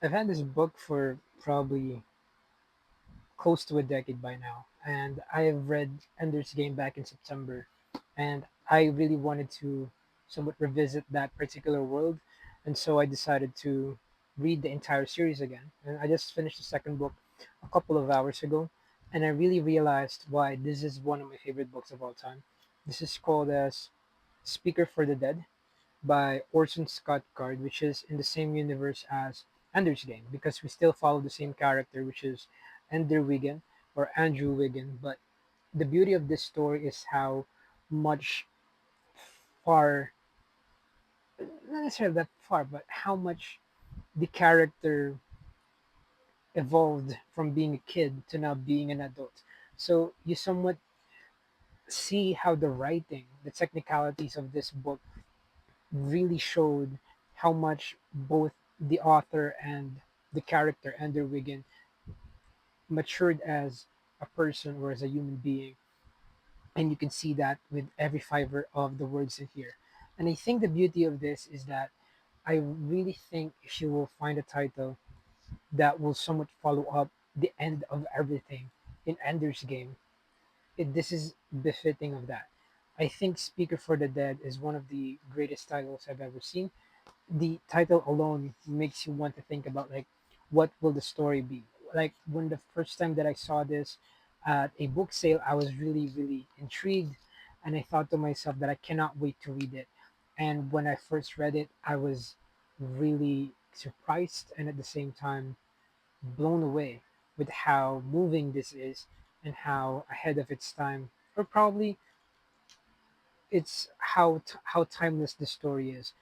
I've had this book for probably close to a decade by now, and I have read Ender's Game back in September, and I really wanted to somewhat revisit that particular world, and so I decided to read the entire series again. And I just finished the second book a couple of hours ago, and I really realized why this is one of my favorite books of all time. This is called as Speaker for the Dead by Orson Scott Card, which is in the same universe as Ender's Game, because we still follow the same character, which is Ender Wiggin or Andrew Wiggin. But the beauty of this story is how much far, not necessarily that far, but how much the character evolved from being a kid to now being an adult. So you somewhat see how the writing, the technicalities of this book really showed how much both the author and the character Ender Wiggin matured as a person or as a human being, and you can see that with every fiber of the words in here. And I think the beauty of this is that I really think if you will find a title that will somewhat follow up the end of everything in Ender's Game, this is befitting of that. I think Speaker for the Dead is one of the greatest titles I've ever seen. The title alone makes you want to think about like what will the story be. Like when the first time that I saw this at a book sale, I was really intrigued, and I thought to myself that I cannot wait to read it. And when I first read it, I was really surprised and at the same time blown away with how moving this is and how ahead of its time, or probably it's how timeless the story is.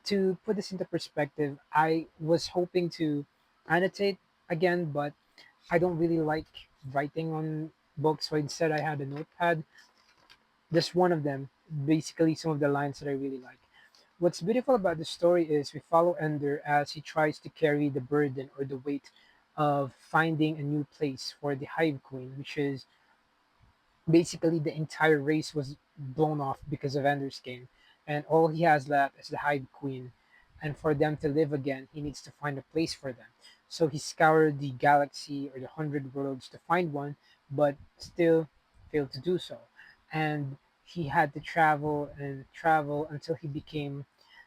To put this into perspective, I was hoping to annotate again, but I don't really like writing on books, so instead I had a notepad. Just one of them, basically some of the lines that I really like. What's beautiful about the story is we follow Ender as he tries to carry the burden or the weight of finding a new place for the Hive Queen, which is basically the entire race was blown off because of Ender's Game, and all he has left is the Hive Queen. And for them to live again, he needs to find a place for them. So he scoured the galaxy or the hundred worlds to find one, but still failed to do so. And he had to travel and travel until he became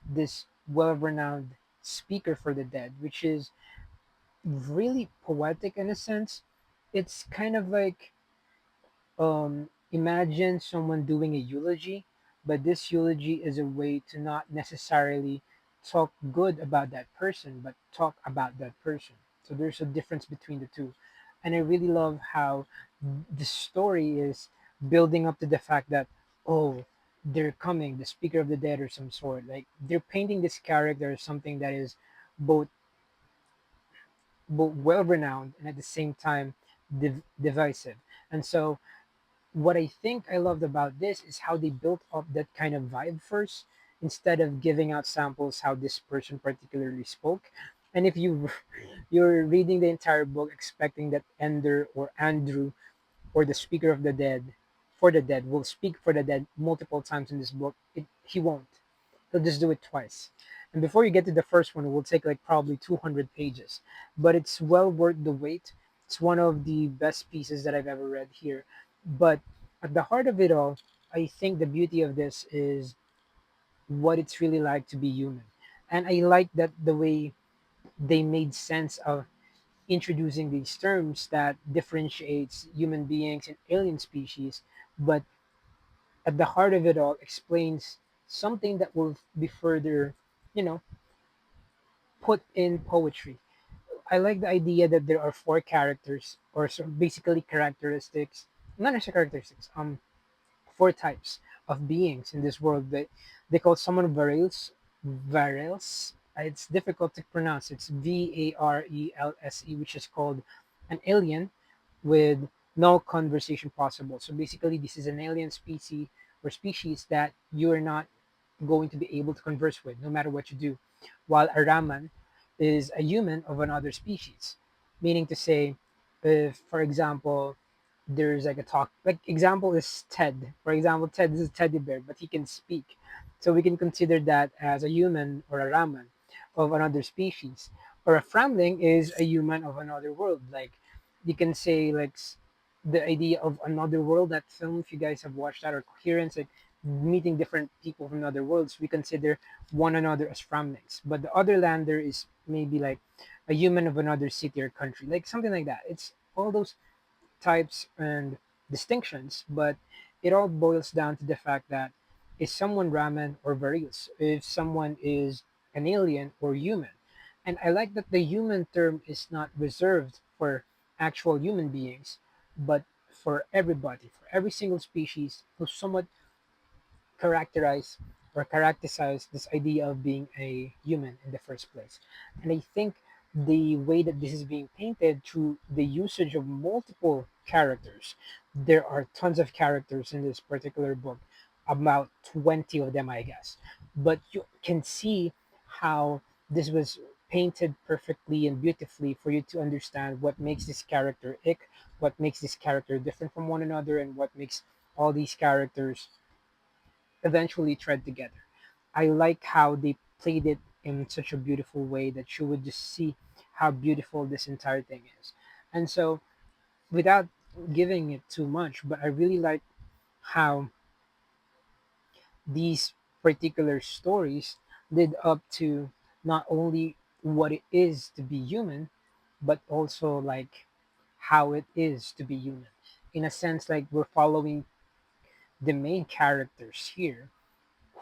this well-renowned speaker for the dead, which is really poetic in a sense. It's kind of like imagine someone doing a eulogy, but this eulogy is a way to not necessarily talk good about that person, but talk about that person. So there's a difference between the two. And I really love how the story is building up to the fact that, oh, they're coming, the speaker of the dead or some sort. Like they're painting this character as something that is both both well renowned and at the same time divisive. And so what I think I loved about this is how they built up that kind of vibe first instead of giving out samples how this person particularly spoke. And if you're reading the entire book expecting that Ender or Andrew or the speaker of the dead for the dead will speak for the dead multiple times in this book, he won't. He'll just do it twice. And before you get to the first one, it will take like probably 200 pages. But it's well worth the wait. It's one of the best pieces that I've ever read here. But at the heart of it all, I think the beauty of this is what it's really like to be human. And I like that the way they made sense of introducing these terms that differentiates human beings and alien species, but at the heart of it all explains something that will be further, you know, put in poetry. I like the idea that there are four characters, or so basically characteristics, not necessarily characteristics, four types of beings in this world. That they call someone varels. It's difficult to pronounce. It's Varelse, which is called an alien with no conversation possible. So basically, this is an alien species that you are not going to be able to converse with, no matter what you do. While a Raman is a human of another species, meaning to say, if, for example, there's like a talk, like example is Ted. For example, Ted is a teddy bear, but he can speak. So we can consider that as a human or a Raman of another species. or a Framling is a human of another world. Like you can say like the idea of another world, that film, if you guys have watched that, or Coherence, like meeting different people from other worlds, we consider one another as Framlings. But the other lander is maybe like a human of another city or country, like something like that. It's all those types and distinctions, but it all boils down to the fact that is someone Raman or Varius, if someone is an alien or human. And I like that the human term is not reserved for actual human beings, but for everybody, for every single species who somewhat characterize or characterize this idea of being a human in the first place. And I think the way that this is being painted through the usage of multiple characters, there are tons of characters in this particular book, about 20 of them, I guess. But you can see how this was painted perfectly and beautifully for you to understand what makes this character ick, what makes this character different from one another, and what makes all these characters eventually thread together. I like how they played it in such a beautiful way that you would just see how beautiful this entire thing is. And so, without giving it too much, but I really like how these particular stories led up to not only what it is to be human, but also like how it is to be human. In a sense, like we're following the main characters here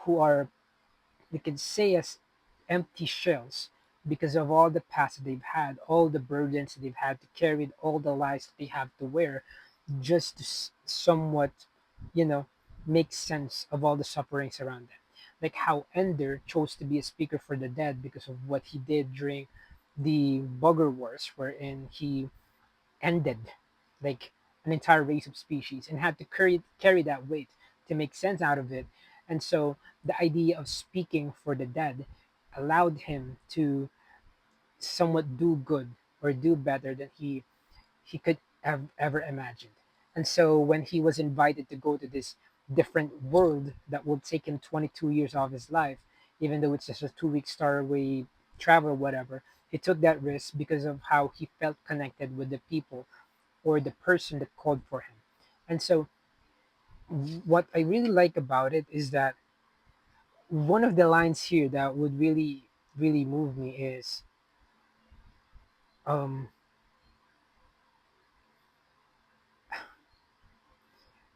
who are, we could say, as empty shells because of all the past they've had, all the burdens they've had to carry, all the lies they have to wear, just to somewhat, you know, make sense of all the sufferings around them. Like how Ender chose to be a speaker for the dead because of what he did during the Bugger Wars, wherein he ended like an entire race of species and had to carry that weight to make sense out of it. And so the idea of speaking for the dead allowed him to somewhat do good or do better than he could have ever imagined. And so when he was invited to go to this different world that will take him 22 years of his life, even though it's just a 2 week staraway travel or whatever, he took that risk because of how he felt connected with the people or the person that called for him. And so, what I really like about it is that one of the lines here that would really, really move me is um,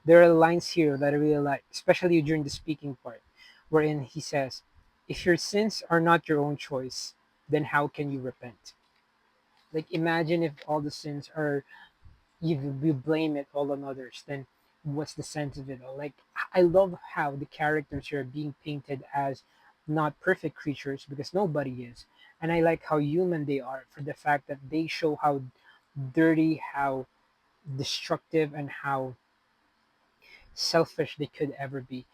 there are lines here that I really like, especially during the speaking part, wherein he says, if your sins are not your own choice, then how can you repent? Like, imagine if all the sins are you blame it all on others, then what's the sense of it all? Like I love how the characters here are being painted as not perfect creatures because nobody is. And I like how human they are for the fact that they show how dirty, how destructive, and how selfish they could ever be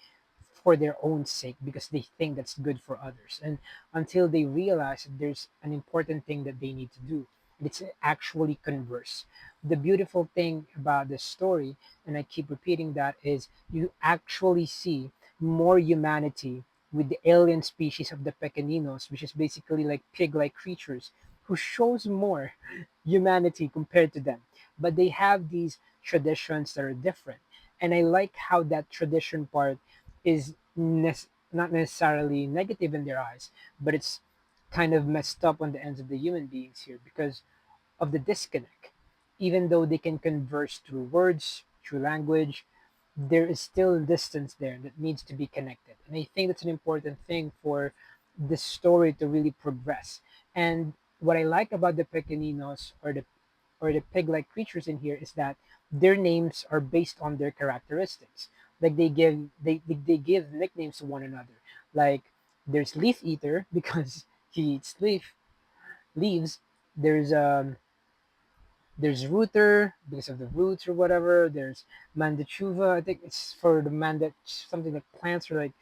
for their own sake because they think that's good for others. And until they realize that there's an important thing that they need to do, and it's actually converse. The beautiful thing about this story, and I keep repeating that, is you actually see more humanity with the alien species of the Pequeninos, which is basically like pig-like creatures, who shows more humanity compared to them. But they have these traditions that are different. And I like how that tradition part is not necessarily negative in their eyes, but it's kind of messed up on the ends of the human beings here because of the disconnect. Even though they can converse through words, through language, there is still distance there that needs to be connected. And I think that's an important thing for the story to really progress. And what I like about the Pequeninos or the pig-like creatures in here is that their names are based on their characteristics. Like they give nicknames to one another. Like there's Leaf Eater because he eats leaves. There's Rooter because of the roots or whatever. There's Mandachuva. I think it's for the man that something like plants or like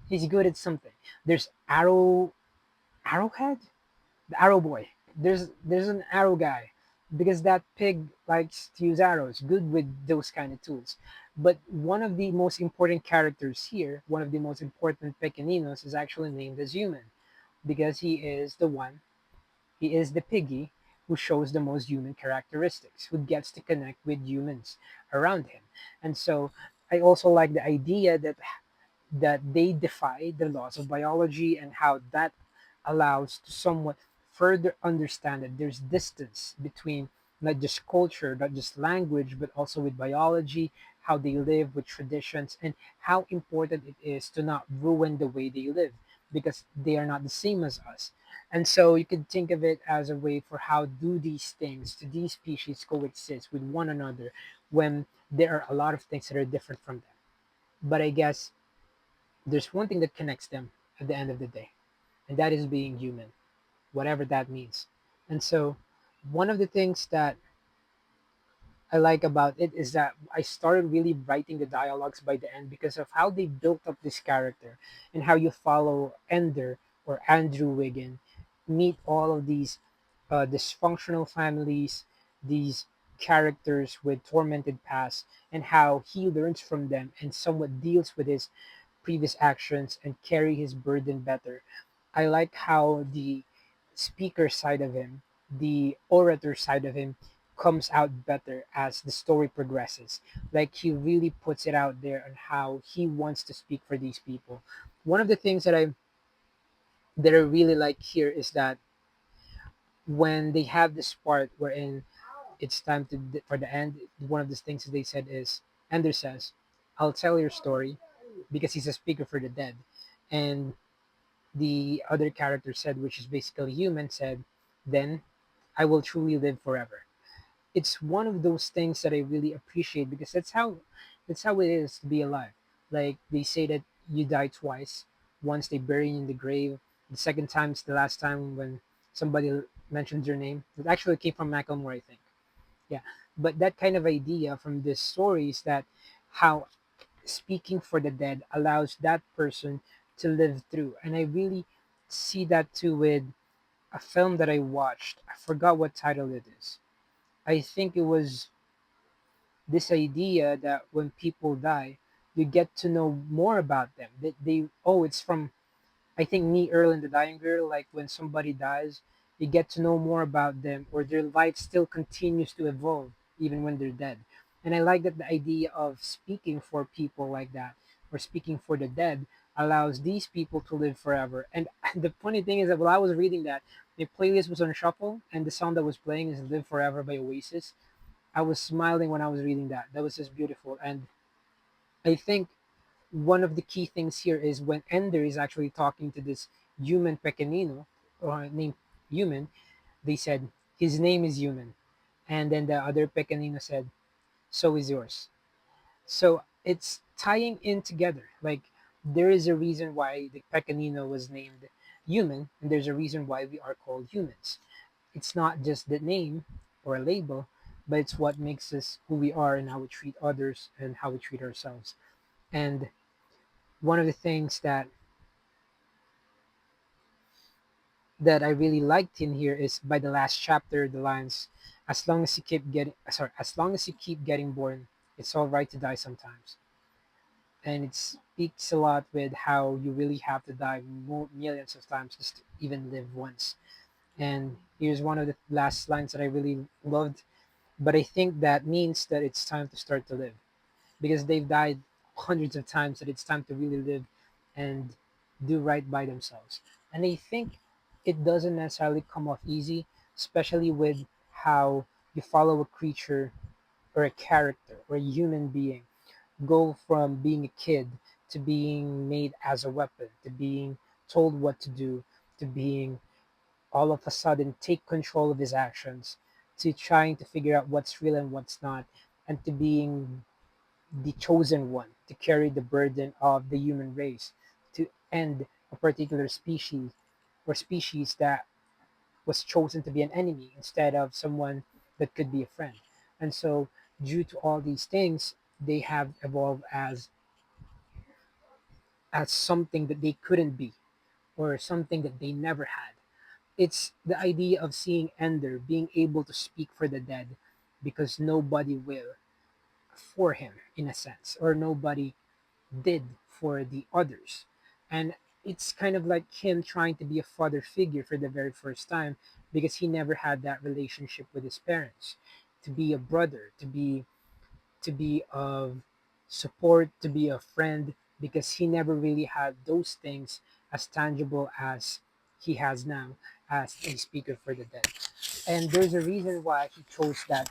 he's good at something. There's Arrowhead, the Arrow Boy. There's an arrow guy because that pig likes to use arrows, good with those kind of tools. But one of the most important characters here, one of the most important pequeninos, is actually named as human because he is the one He is the piggy who shows the most human characteristics, who gets to connect with humans around him. And so I also like the idea that they defy the laws of biology, and how that allows to somewhat further understand that there's distance between not just culture, not just language, but also with biology, how they live, with traditions, and how important it is to not ruin the way they live, because they are not the same as us. And so you could think of it as a way for how do these things to these species coexist with one another when there are a lot of things that are different from them. But I guess there's one thing that connects them at the end of the day, and that is being human, whatever that means. And so, one of the things that I like about it is that I started really writing the dialogues by the end because of how they built up this character, and how you follow Ender, or Andrew Wiggin, meet all of these dysfunctional families, these characters with tormented past, and how he learns from them and somewhat deals with his previous actions and carry his burden better. I like how the speaker side of him, the orator side of him, comes out better as the story progresses. Like he really puts it out there on how he wants to speak for these people. One of the things that I really like here is that when they have this part wherein it's time for the end, one of the things that they said is Ender says, "I'll tell your story," because he's a speaker for the dead, and the other character said, which is basically human, said, "Then I will truly live forever." It's one of those things that I really appreciate because that's how it is to be alive. Like they say that you die twice. Once they bury you in the grave. The second time is the last time when somebody mentions your name. It actually came from Macklemore, I think. Yeah, but that kind of idea from this story is that how speaking for the dead allows that person to live through. And I really see that too with a film that I watched. I forgot what title it is. I think it was this idea that when people die, you get to know more about them. That they oh, it's from I think Me, Earl, and the Dying Girl. Like when somebody dies, you get to know more about them, or their life still continues to evolve even when they're dead. And I like that the idea of speaking for people like that, or speaking for the dead, allows these people to live forever. And the funny thing is that while I was reading that, the playlist was on shuffle, and the song that was playing is "Live Forever" by Oasis. I was smiling when I was reading that. That was just beautiful. And I think one of the key things here is when Ender is actually talking to this human pequenino, or named Human, they said, his name is Human. And then the other pequenino said, so is yours. So it's tying in together. Like there is a reason why the pequenino was named Human, and there's a reason why we are called humans. It's not just the name or a label, but it's what makes us who we are and how we treat others and how we treat ourselves. And one of the things that I really liked in here is by the last chapter, the lines, as long as you keep getting born, it's all right to die sometimes. And it speaks a lot with how you really have to die millions of times just to even live once. And here's one of the last lines that I really loved. But I think that means that it's time to start to live because they've died hundreds of times, that it's time to really live and do right by themselves. And I think it doesn't necessarily come off easy, especially with how you follow a creature or a character or a human being go from being a kid to being made as a weapon, to being told what to do, to being all of a sudden take control of his actions, to trying to figure out what's real and what's not, and to being the chosen one to carry the burden of the human race to end a particular species, or species that was chosen to be an enemy instead of someone that could be a friend. And so, due to all these things, they have evolved as something that they couldn't be, or something that they never had. It's the idea of seeing Ender being able to speak for the dead because nobody will for him, in a sense, or nobody did for the others. And it's kind of like him trying to be a father figure for the very first time because he never had that relationship with his parents, to be a brother, to be of support, to be a friend, because he never really had those things as tangible as he has now as a speaker for the dead. And there's a reason why he chose that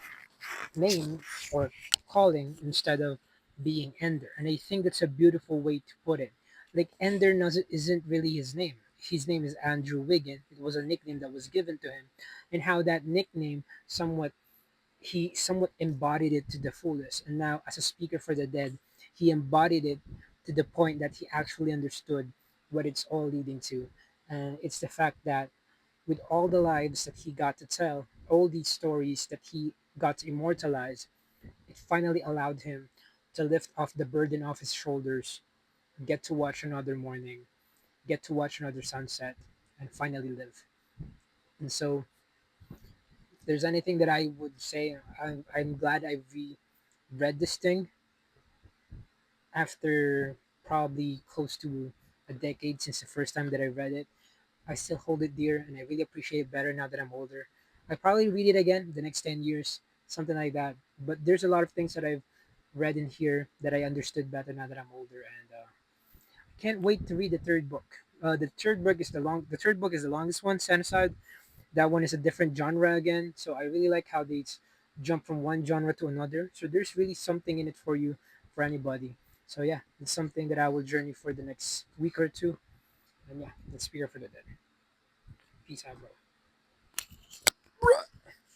name or calling instead of being Ender. And I think that's a beautiful way to put it. Like Ender isn't really his name. His name is Andrew Wiggin. It was a nickname that was given to him, and how that nickname somewhat embodied it to the fullest. And now, as a speaker for the dead, he embodied it to the point that he actually understood what it's all leading to. And it's the fact that with all the lives that he got to tell, all these stories that he got to immortalize, it finally allowed him to lift off the burden off his shoulders, get to watch another morning, get to watch another sunset, and finally live. And so, if there's anything that I would say, I'm glad I read this thing after probably close to a decade since the first time that I read it. I still hold it dear, and I really appreciate it better now that I'm older. I probably read it again the next 10 years, something like that. But there's a lot of things that I've read in here that I understood better now that I'm older, and can't wait to read the third book. The third book is the longest one. Set aside that one is a different genre again, so I really like how they jump from one genre to another. So there's really something in it for you, for anybody. So yeah, it's something that I will journey for the next week or two. And yeah, let's speak for the dead. Peace out, bro.